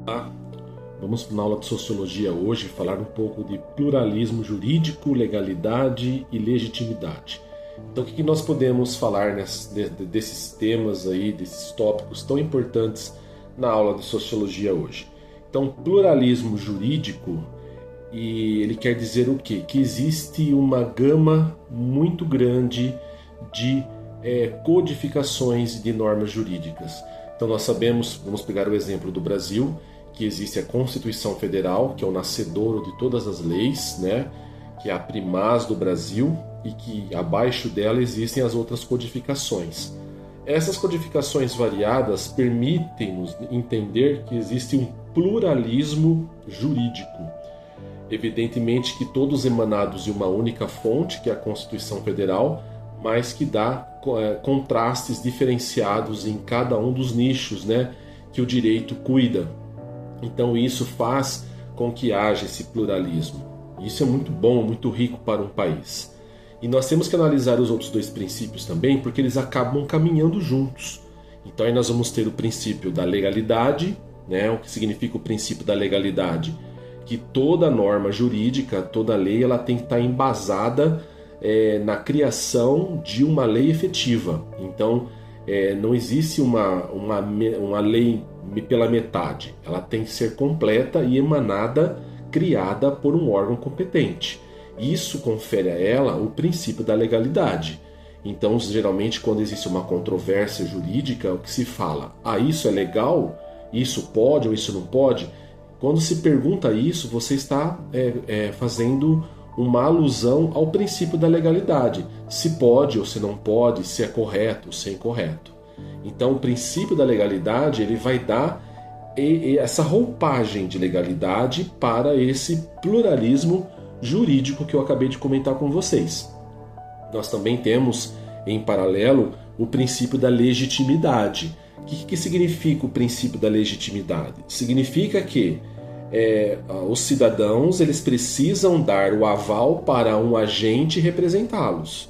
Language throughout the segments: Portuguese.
Olá, vamos na aula de Sociologia hoje falar um pouco de pluralismo jurídico, legalidade e legitimidade. Então, o que nós podemos falar desses temas aí, desses tópicos tão importantes na aula de Sociologia hoje? Então, pluralismo jurídico, e ele quer dizer o quê? Que existe uma gama muito grande de codificações de normas jurídicas. Então nós sabemos, vamos pegar o exemplo do Brasil, que existe a Constituição Federal, que é o nascedouro de todas as leis, né? Que é a primaz do Brasil, e que abaixo dela existem as outras codificações. Essas codificações variadas permitem-nos entender que existe um pluralismo jurídico. Evidentemente que todos emanados de uma única fonte, que é a Constituição Federal, mas que dá contrastes diferenciados em cada um dos nichos, né, que o direito cuida. Então isso faz com que haja esse pluralismo. Isso é muito bom, muito rico para um país. E nós temos que analisar os outros dois princípios também, porque eles acabam caminhando juntos. Então aí nós vamos ter o princípio da legalidade, né, o que significa o princípio da legalidade? Que toda norma jurídica, toda lei, ela tem que estar embasada na criação de uma lei efetiva. Então, não existe uma lei pela metade. Ela tem que ser completa e emanada, criada por um órgão competente. Isso confere a ela o princípio da legalidade. Então, geralmente, quando existe uma controvérsia jurídica, o que se fala? Isso é legal? Isso pode ou isso não pode? Quando se pergunta isso, você está fazendo uma alusão ao princípio da legalidade. Se pode ou se não pode, se é correto ou se é incorreto. Então, o princípio da legalidade ele vai dar essa roupagem de legalidade para esse pluralismo jurídico que eu acabei de comentar com vocês. Nós também temos, em paralelo, o princípio da legitimidade. O que significa o princípio da legitimidade? Significa que os cidadãos eles precisam dar o aval para um agente representá-los.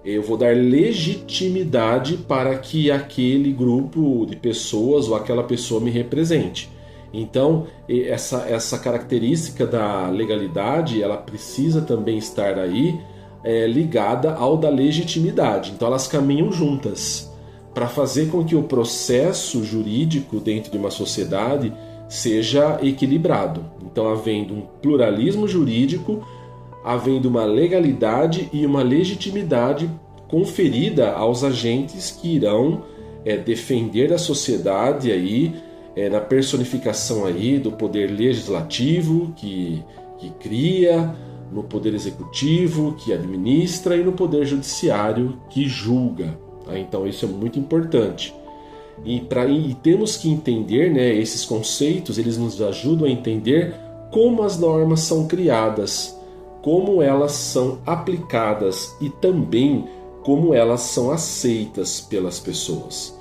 Eu vou dar legitimidade para que aquele grupo de pessoas ou aquela pessoa me represente. Então, essa característica da legalidade ela precisa também estar aí ligada ao da legitimidade. Então, elas caminham juntas para fazer com que o processo jurídico dentro de uma sociedade seja equilibrado. Então, havendo um pluralismo jurídico, havendo uma legalidade e uma legitimidade conferida aos agentes que irão defender a sociedade aí, na personificação aí do poder legislativo que cria, no poder executivo que administra e no poder judiciário que julga. Tá? Então isso é muito importante. E temos que entender, né, esses conceitos, eles nos ajudam a entender como as normas são criadas, como elas são aplicadas e também como elas são aceitas pelas pessoas.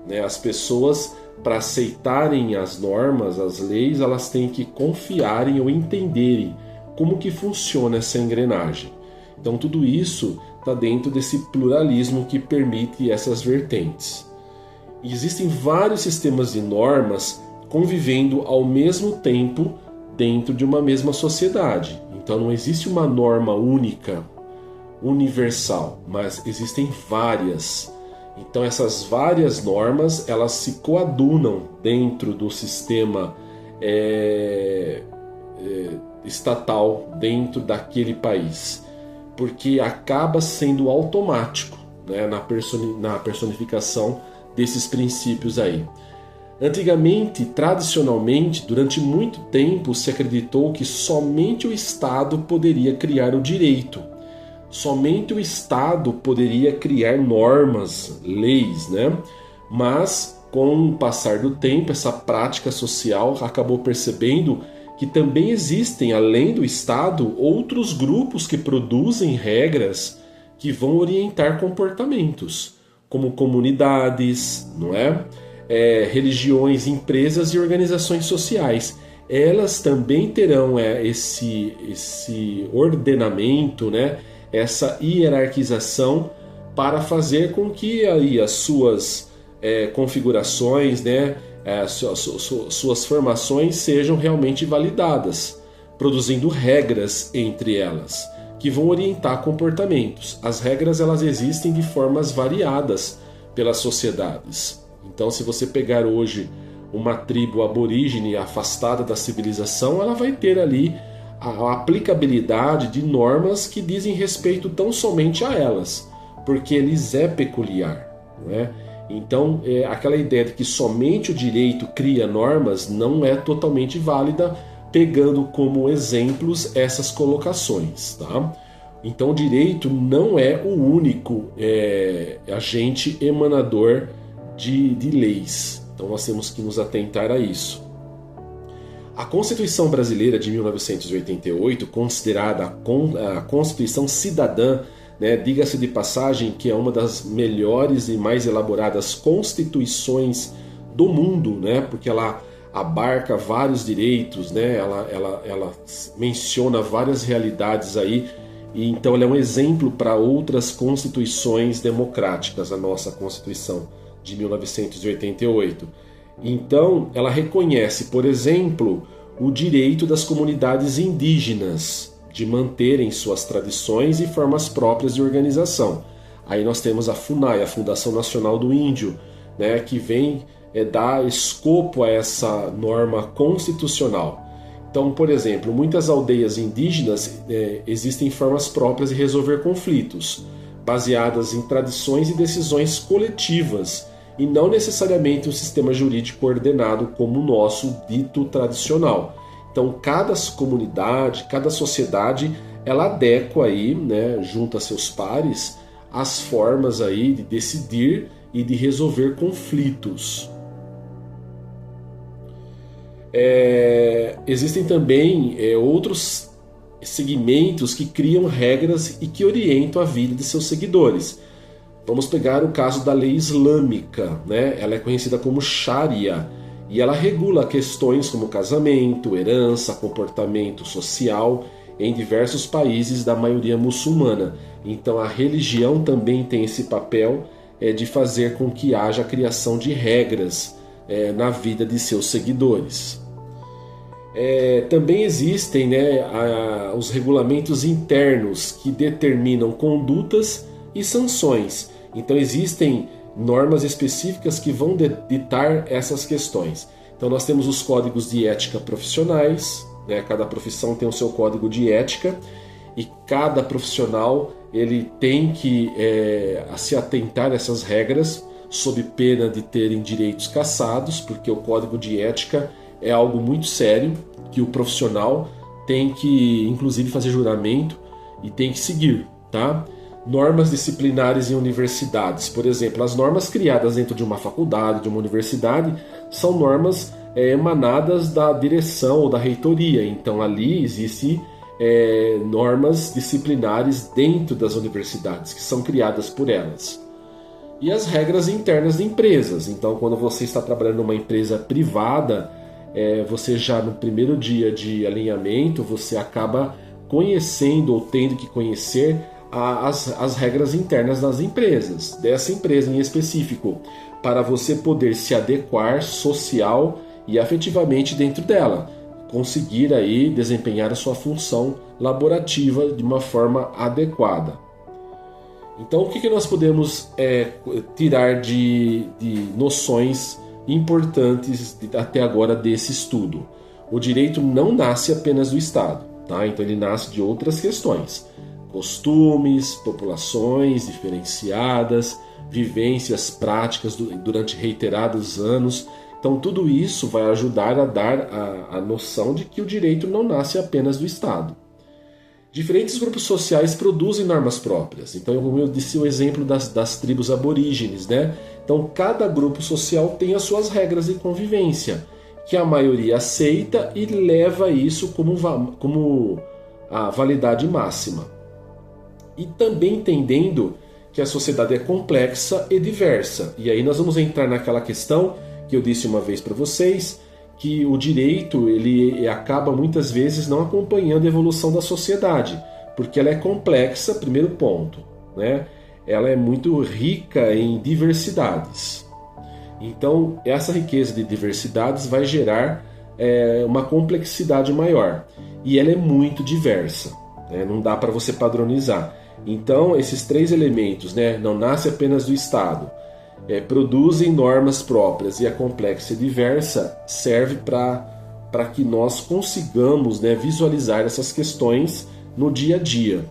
Né? As pessoas, para aceitarem as normas, as leis, elas têm que confiarem ou entenderem como que funciona essa engrenagem. Então tudo isso está dentro desse pluralismo que permite essas vertentes. E existem vários sistemas de normas convivendo ao mesmo tempo dentro de uma mesma sociedade. Então não existe uma norma única, universal, mas existem várias. Então essas várias normas elas se coadunam dentro do sistema estatal, dentro daquele país, porque acaba sendo automático, né, na personificação desses princípios aí. Antigamente, tradicionalmente, durante muito tempo se acreditou que somente o Estado poderia criar o direito. Somente o Estado poderia criar normas, leis, né? Mas, com o passar do tempo, essa prática social acabou percebendo que também existem, além do Estado, outros grupos que produzem regras que vão orientar comportamentos, como comunidades, não é? Religiões, empresas e organizações sociais. Elas também terão esse ordenamento, né? Essa hierarquização para fazer com que aí as suas configurações, né, suas formações sejam realmente validadas, produzindo regras entre elas, que vão orientar comportamentos. As regras elas existem de formas variadas pelas sociedades. Então, se você pegar hoje uma tribo aborígene afastada da civilização, ela vai ter ali a aplicabilidade de normas que dizem respeito tão somente a elas, porque lhes é peculiar, não é? Então, aquela ideia de que somente o direito cria normas não é totalmente válida, pegando como exemplos essas colocações, tá? Então, o direito não é o único agente emanador de leis. Então, nós temos que nos atentar a isso. A Constituição Brasileira de 1988, considerada a Constituição Cidadã, né, diga-se de passagem que é uma das melhores e mais elaboradas constituições do mundo, né, porque ela abarca vários direitos, né, ela menciona várias realidades aí, e então ela é um exemplo para outras constituições democráticas, a nossa Constituição de 1988. Então, ela reconhece, por exemplo, o direito das comunidades indígenas de manterem suas tradições e formas próprias de organização. Aí nós temos a FUNAI, a Fundação Nacional do Índio, né, que vem dar escopo a essa norma constitucional. Então, por exemplo, muitas aldeias indígenas existem formas próprias de resolver conflitos, baseadas em tradições e decisões coletivas, e não necessariamente um sistema jurídico ordenado como o nosso dito tradicional. Então, cada comunidade, cada sociedade, ela adequa aí, né, junto a seus pares, as formas aí de decidir e de resolver conflitos. Existem também outros segmentos que criam regras e que orientam a vida de seus seguidores. Vamos pegar o caso da lei islâmica, né? Ela é conhecida como Sharia e ela regula questões como casamento, herança, comportamento social em diversos países da maioria muçulmana. Então a religião também tem esse papel de fazer com que haja a criação de regras na vida de seus seguidores. Também existem, né, os regulamentos internos que determinam condutas e sanções. Então existem normas específicas que vão ditar essas questões. Então nós temos os códigos de ética profissionais, né? Cada profissão tem o seu código de ética e cada profissional ele tem que se atentar a essas regras sob pena de terem direitos cassados, porque o código de ética é algo muito sério que o profissional tem que inclusive fazer juramento e tem que seguir, tá? Normas disciplinares em universidades. Por exemplo, as normas criadas dentro de uma faculdade, de uma universidade, são normas emanadas da direção ou da reitoria. Então, ali existem normas disciplinares dentro das universidades, que são criadas por elas. E as regras internas de empresas. Então, quando você está trabalhando numa empresa privada, você já no primeiro dia de alinhamento, você acaba conhecendo ou tendo que conhecer as regras internas das empresas, dessa empresa em específico, para você poder se adequar social e afetivamente dentro dela, conseguir aí desempenhar a sua função laborativa de uma forma adequada. Então, o que nós podemos tirar de noções importantes até agora desse estudo? O direito não nasce apenas do Estado, tá? Então ele nasce de outras questões. Costumes, populações diferenciadas, vivências práticas durante reiterados anos. Então tudo isso vai ajudar a dar a noção de que o direito não nasce apenas do Estado. Diferentes grupos sociais produzem normas próprias. Então, como eu disse, o exemplo das tribos aborígenes, né? Então cada grupo social tem as suas regras de convivência, que a maioria aceita e leva isso como a validade máxima. E também entendendo que a sociedade é complexa e diversa. E aí nós vamos entrar naquela questão que eu disse uma vez para vocês, que o direito ele acaba muitas vezes não acompanhando a evolução da sociedade, porque ela é complexa, primeiro ponto, né? Ela é muito rica em diversidades. Então, essa riqueza de diversidades vai gerar uma complexidade maior. E ela é muito diversa, né? Não dá para você padronizar. Então, esses três elementos, né, não nasce apenas do Estado, produzem normas próprias e a complexa e diversa serve para que nós consigamos, né, visualizar essas questões no dia a dia.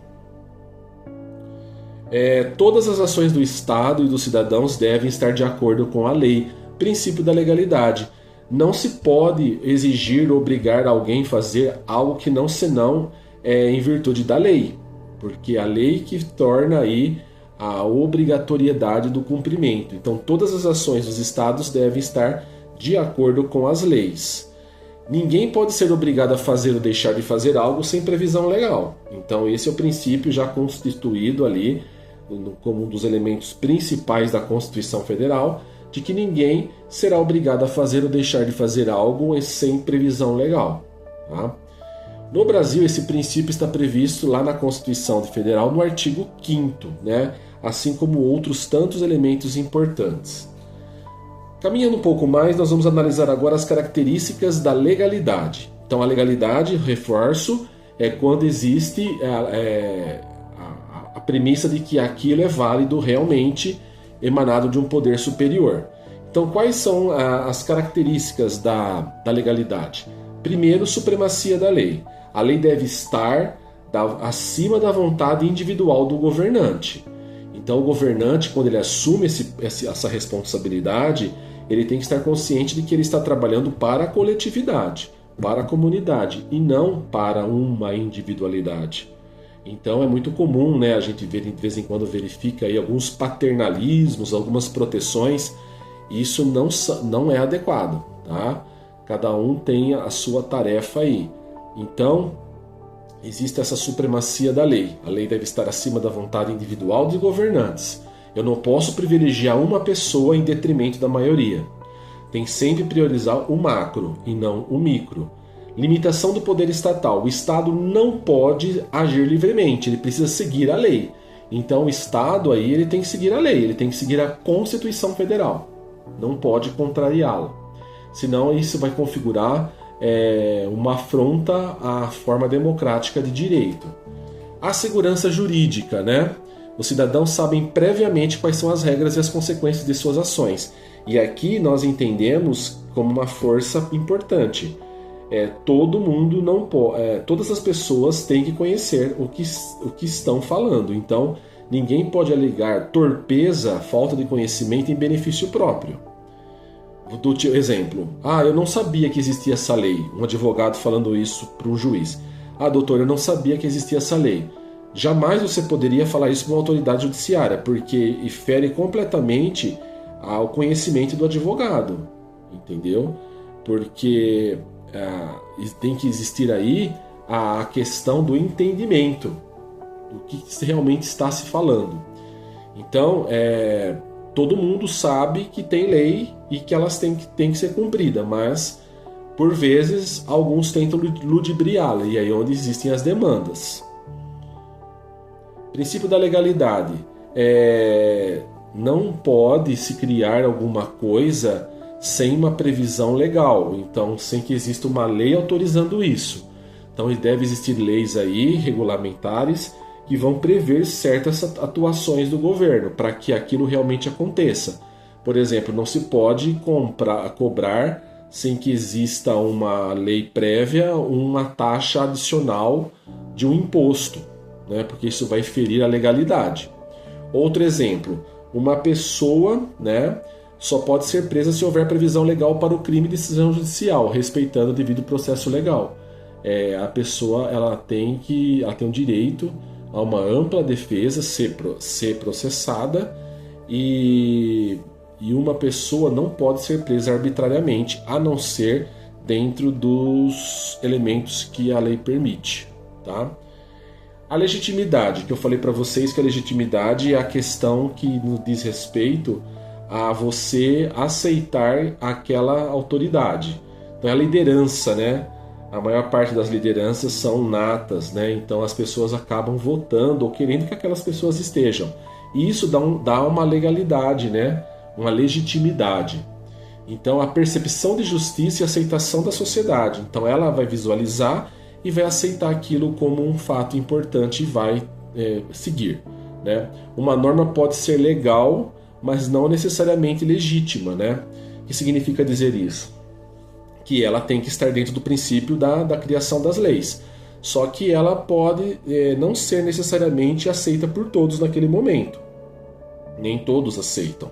Todas as ações do Estado e dos cidadãos devem estar de acordo com a lei, princípio da legalidade. Não se pode exigir ou obrigar alguém a fazer algo que não senão em virtude da lei, porque a lei que torna aí a obrigatoriedade do cumprimento. Então todas as ações dos Estados devem estar de acordo com as leis. Ninguém pode ser obrigado a fazer ou deixar de fazer algo sem previsão legal. Então esse é o princípio já constituído ali como um dos elementos principais da Constituição Federal, de que ninguém será obrigado a fazer ou deixar de fazer algo sem previsão legal. Tá? No Brasil, esse princípio está previsto lá na Constituição Federal, no artigo 5º, né? Assim como outros tantos elementos importantes. Caminhando um pouco mais, nós vamos analisar agora as características da legalidade. Então, a legalidade, reforço, é quando existe a premissa de que aquilo é válido realmente, emanado de um poder superior. Então, quais são as características da legalidade? Primeiro, supremacia da lei. A lei deve estar acima da vontade individual do governante. Então, o governante, quando ele assume essa responsabilidade, ele tem que estar consciente de que ele está trabalhando para a coletividade, para a comunidade, e não para uma individualidade. Então é muito comum, né, a gente ver, de vez em quando verifica aí alguns paternalismos, algumas proteções, e isso não é adequado, tá? Cada um tem a sua tarefa aí. Então, existe essa supremacia da lei. A lei deve estar acima da vontade individual dos governantes. Eu não posso privilegiar uma pessoa em detrimento da maioria. Tem sempre que priorizar o macro e não o micro. Limitação do poder estatal. O Estado não pode agir livremente, ele precisa seguir a lei. Então o Estado aí ele tem que seguir a lei, ele tem que seguir a Constituição Federal. Não pode contrariá-la. Senão isso vai configurar uma afronta à forma democrática de direito. A segurança jurídica, né? Os cidadãos sabem previamente quais são as regras e as consequências de suas ações. E aqui nós entendemos como uma força importante. Todo mundo não pode, todas as pessoas têm que conhecer o que estão falando. Então, ninguém pode alegar torpeza, falta de conhecimento em benefício próprio. Do exemplo, eu não sabia que existia essa lei. Um advogado falando isso para um juiz. Doutor, eu não sabia que existia essa lei. Jamais você poderia falar isso para uma autoridade judiciária, porque fere completamente ao conhecimento do advogado, entendeu? Porque tem que existir aí a questão do entendimento do que realmente está se falando. Então, todo mundo sabe que tem lei e que elas têm que ser cumpridas, mas por vezes alguns tentam ludibriá-la, e aí é onde existem as demandas. Princípio da legalidade. Não pode se criar alguma coisa sem uma previsão legal, então sem que exista uma lei autorizando isso. Então deve existir leis aí, regulamentares, que vão prever certas atuações do governo para que aquilo realmente aconteça. Por exemplo, não se pode cobrar sem que exista uma lei prévia, uma taxa adicional de um imposto, né? Porque isso vai ferir a legalidade. Outro exemplo, uma pessoa, né, só pode ser presa se houver previsão legal para o crime de decisão judicial, respeitando o devido processo legal. A pessoa ela tem um direito a uma ampla defesa, ser processada, e uma pessoa não pode ser presa arbitrariamente, a não ser dentro dos elementos que a lei permite, tá? A legitimidade, que eu falei para vocês que a legitimidade é a questão que nos diz respeito a você aceitar aquela autoridade. Então é a liderança, né? A maior parte das lideranças são natas, né? Então as pessoas acabam votando ou querendo que aquelas pessoas estejam. E isso dá uma legalidade, né? Uma legitimidade. Então, a percepção de justiça e aceitação da sociedade. Então, ela vai visualizar e vai aceitar aquilo como um fato importante e vai seguir. Né? Uma norma pode ser legal, mas não necessariamente legítima. Né? O que significa dizer isso? Que ela tem que estar dentro do princípio da criação das leis. Só que ela pode não ser necessariamente aceita por todos naquele momento. Nem todos aceitam.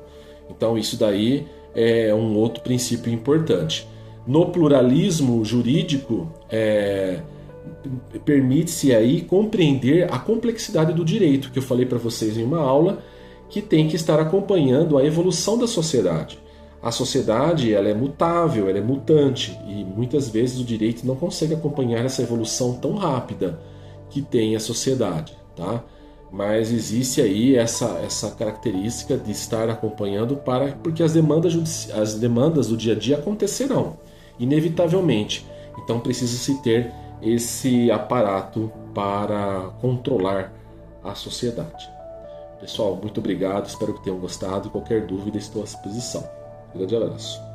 Então isso daí é um outro princípio importante. No pluralismo jurídico, permite-se aí compreender a complexidade do direito, que eu falei para vocês em uma aula, que tem que estar acompanhando a evolução da sociedade. A sociedade ela é mutável, ela é mutante, e muitas vezes o direito não consegue acompanhar essa evolução tão rápida que tem a sociedade, tá? Mas existe aí essa característica de estar acompanhando porque as demandas do dia a dia acontecerão, inevitavelmente. Então precisa-se ter esse aparato para controlar a sociedade. Pessoal, muito obrigado, espero que tenham gostado. Qualquer dúvida, estou à disposição. Grande abraço.